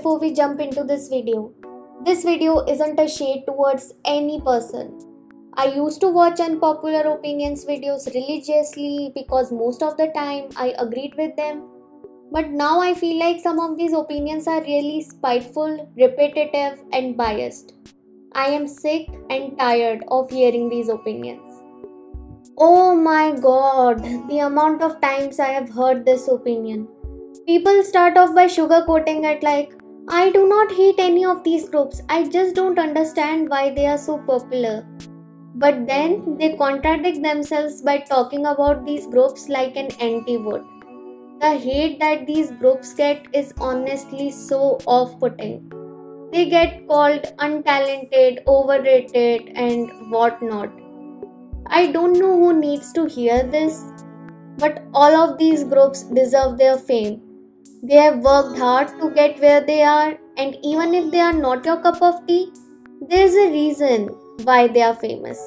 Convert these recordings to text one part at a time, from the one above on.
before we jump into this video isn't a shade towards any person. I used to watch unpopular opinions videos religiously because most of the time I agreed with them. But now I feel like some of these opinions are really spiteful, repetitive, and biased. I am sick and tired of hearing these opinions. Oh my god, the amount of times I have heard this opinion. People start off by sugarcoating it like, I do not hate any of these groups, I just don't understand why they are so popular. But then they contradict themselves by talking about these groups like an anti would. The hate that these groups get is honestly so off putting. They get called untalented, overrated, and whatnot. I don't know who needs to hear this, but all of these groups deserve their fame. They have worked hard to get where they are, and even if they are not your cup of tea, there's a reason why they are famous.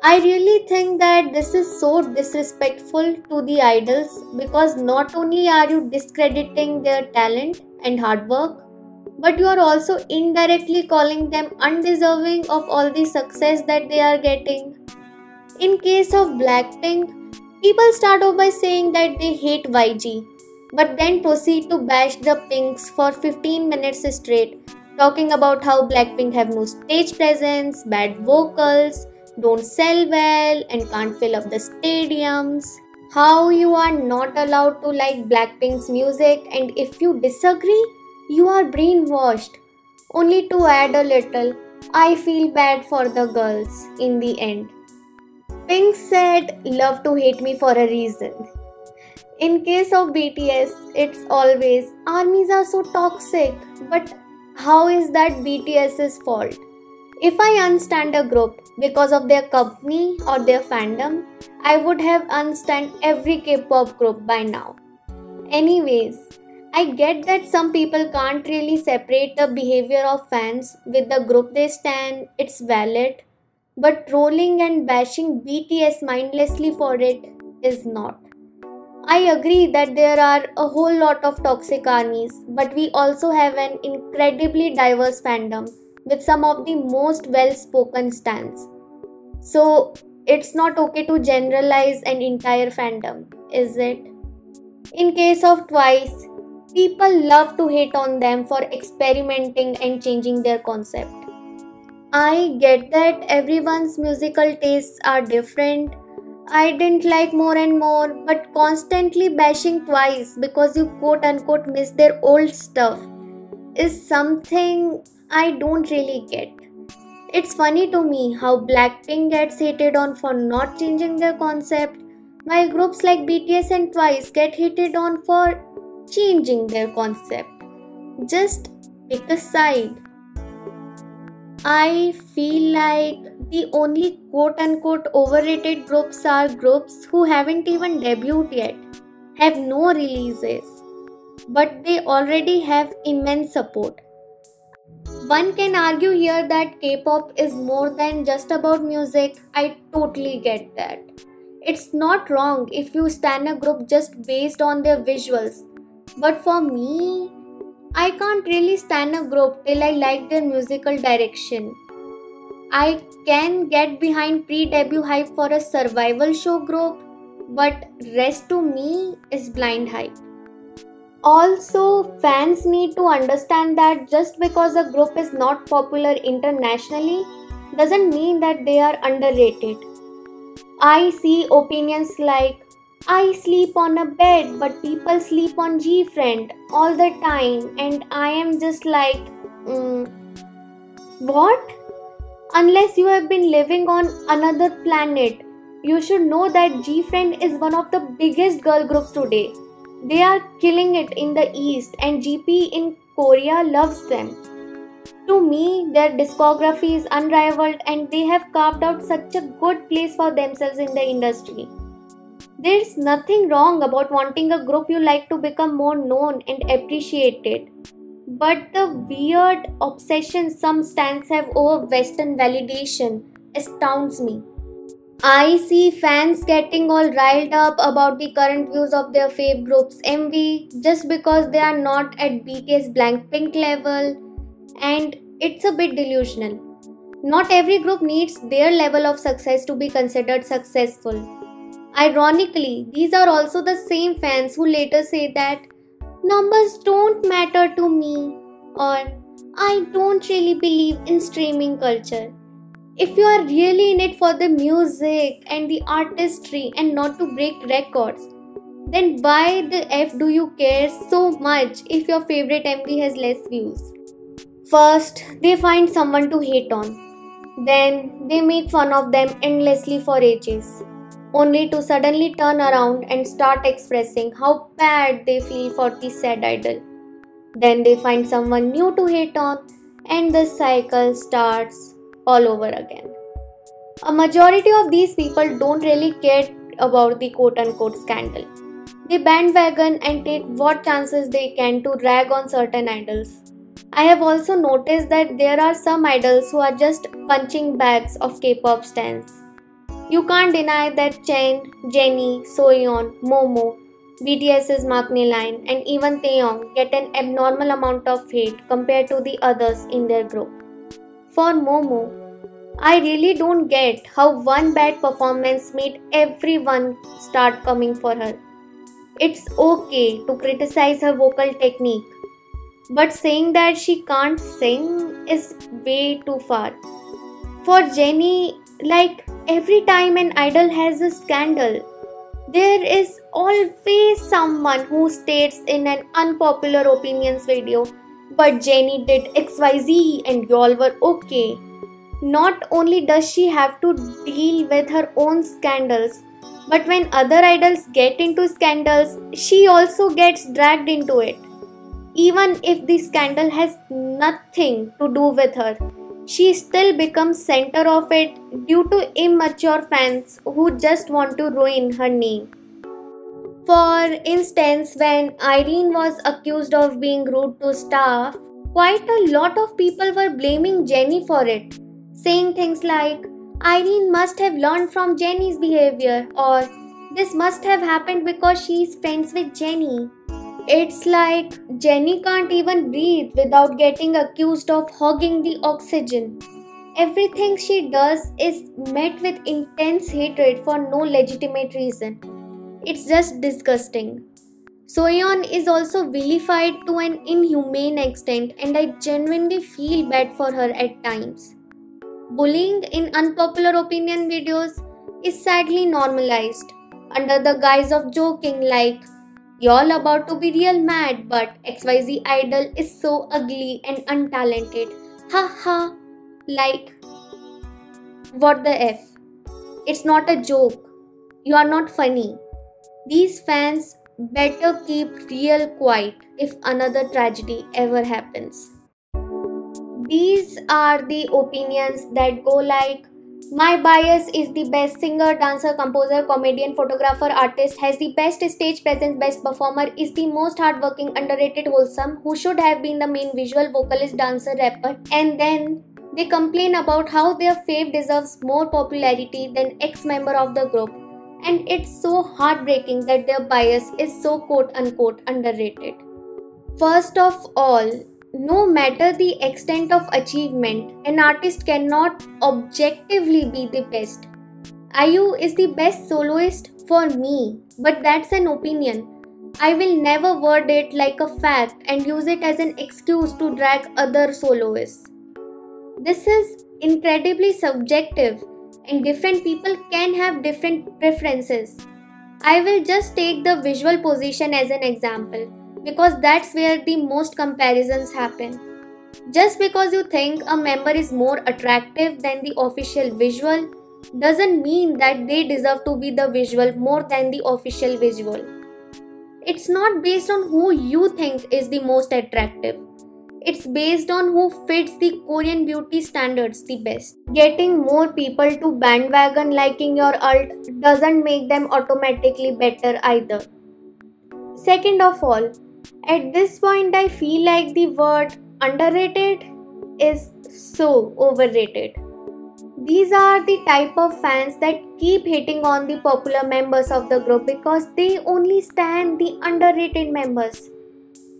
I really think that this is so disrespectful to the idols because not only are you discrediting their talent and hard work, but you are also indirectly calling them undeserving of all the success that they are getting. In case of Blackpink, people start off by saying that they hate YG, but then proceed to bash the Pinks for 15 minutes straight, talking about how Blackpink have no stage presence, bad vocals, don't sell well, and can't fill up the stadiums. How you are not allowed to like Blackpink's music, and if you disagree, you are brainwashed. Only to add a little, I feel bad for the girls in the end. Pink said, love to hate me for a reason. In case of BTS, it's always, armies are so toxic. But how is that BTS's fault? If I unstand a group because of their company or their fandom, I would have unstand every K-pop group by now. Anyways, I get that some people can't really separate the behavior of fans with the group they stan, it's valid. But trolling and bashing BTS mindlessly for it is not. I agree that there are a whole lot of toxic armies, but we also have an incredibly diverse fandom with some of the most well-spoken stans. So, it's not okay to generalize an entire fandom, is it? In case of Twice, people love to hate on them for experimenting and changing their concept. I get that everyone's musical tastes are different. I didn't like more and more, but constantly bashing Twice because you quote unquote miss their old stuff is something I don't really get. It's funny to me how Blackpink gets hated on for not changing their concept, while groups like BTS and Twice get hated on for changing their concept. Just pick a side. I feel like the only quote-unquote overrated groups are groups who haven't even debuted yet, have no releases, but they already have immense support. One can argue here that K-pop is more than just about music. I totally get that. It's not wrong if you stan a group just based on their visuals, but for me, I can't really stand a group till I like their musical direction. I can get behind pre-debut hype for a survival show group, but rest to me is blind hype. Also, fans need to understand that just because a group is not popular internationally doesn't mean that they are underrated. I see opinions like, I sleep on a bed, but people sleep on GFriend all the time, and I am just like, what? Unless you have been living on another planet, you should know that GFriend is one of the biggest girl groups today. They are killing it in the East, and GP in Korea loves them. To me, their discography is unrivaled, and they have carved out such a good place for themselves in the industry. There's nothing wrong about wanting a group you like to become more known and appreciated. But the weird obsession some stans have over Western validation astounds me. I see fans getting all riled up about the current views of their fave group's MV just because they are not at BTS Blackpink level, and it's a bit delusional. Not every group needs their level of success to be considered successful. Ironically, these are also the same fans who later say that numbers don't matter to me or I don't really believe in streaming culture. If you are really in it for the music and the artistry and not to break records, then why the F do you care so much if your favorite MV has less views? First, they find someone to hate on. Then, they make fun of them endlessly for ages, only to suddenly turn around and start expressing how bad they feel for the said idol. Then they find someone new to hate on, and the cycle starts all over again. A majority of these people don't really care about the quote unquote scandal. They bandwagon and take what chances they can to rag on certain idols. I have also noticed that there are some idols who are just punching bags of K-pop stans. You can't deny that Chen, Jennie, Soyeon, Momo, BTS's Mark Line, and even Taeyong get an abnormal amount of hate compared to the others in their group. For Momo, I really don't get how one bad performance made everyone start coming for her. It's okay to criticize her vocal technique, but saying that she can't sing is way too far. For Jennie, like every time an idol has a scandal, there is always someone who states in an unpopular opinions video, but Jennie did XYZ and y'all were okay. Not only does she have to deal with her own scandals, but when other idols get into scandals, she also gets dragged into it. Even if the scandal has nothing to do with her, she still becomes center of it due to immature fans who just want to ruin her name. For instance, when Irene was accused of being rude to staff, quite a lot of people were blaming Jennie for it, saying things like, Irene must have learned from Jennie's behavior, or this must have happened because she is friends with Jennie. It's like Jennie can't even breathe without getting accused of hogging the oxygen. Everything she does is met with intense hatred for no legitimate reason. It's just disgusting. Soyeon is also vilified to an inhumane extent, and I genuinely feel bad for her at times. Bullying in unpopular opinion videos is sadly normalized under the guise of joking like, y'all about to be real mad, but XYZ idol is so ugly and untalented. Haha. Like, what the F? It's not a joke. You are not funny. These fans better keep real quiet if another tragedy ever happens. These are the opinions that go like, my bias is the best singer, dancer, composer, comedian, photographer, artist, has the best stage presence, best performer, is the most hardworking, underrated, wholesome, who should have been the main visual, vocalist, dancer, rapper, and then they complain about how their fave deserves more popularity than X member of the group. And it's so heartbreaking that their bias is so quote unquote underrated. First of all, no matter the extent of achievement, an artist cannot objectively be the best. IU is the best soloist for me, but that's an opinion. I will never word it like a fact and use it as an excuse to drag other soloists. This is incredibly subjective, and different people can have different preferences. I will just take the visual position as an example because that's where the most comparisons happen. Just because you think a member is more attractive than the official visual doesn't mean that they deserve to be the visual more than the official visual. It's not based on who you think is the most attractive. It's based on who fits the Korean beauty standards the best. Getting more people to bandwagon liking your alt doesn't make them automatically better either. Second of all, at this point I feel like the word underrated is so overrated. These are the type of fans that keep hating on the popular members of the group because they only stand the underrated members.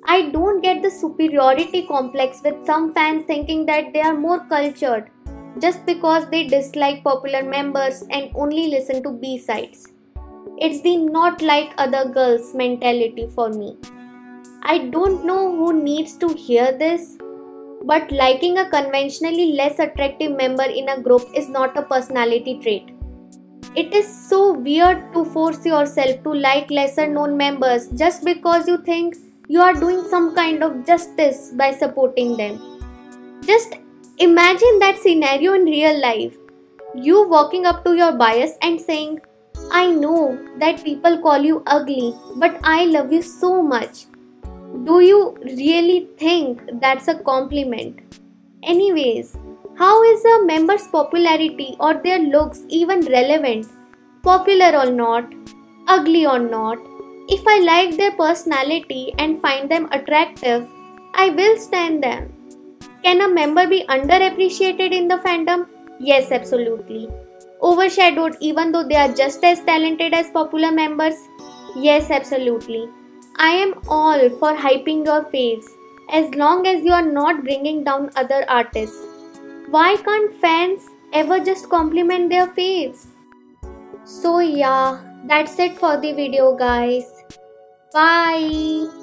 I don't get the superiority complex with some fans thinking that they are more cultured just because they dislike popular members and only listen to B-sides. It's the not like other girls mentality for me. I don't know who needs to hear this, but liking a conventionally less attractive member in a group is not a personality trait. It is so weird to force yourself to like lesser known members just because you think you are doing some kind of justice by supporting them. Just imagine that scenario in real life. You walking up to your bias and saying, I know that people call you ugly, but I love you so much. Do you really think that's a compliment? Anyways, how is a member's popularity or their looks even relevant? Popular or not, ugly or not, if I like their personality and find them attractive, I will stand them. Can a member be underappreciated in the fandom? Yes, absolutely. Overshadowed even though they are just as talented as popular members? Yes, absolutely. I am all for hyping your faves as long as you are not bringing down other artists. Why can't fans ever just compliment their faves? So yeah, that's it for the video guys. Bye.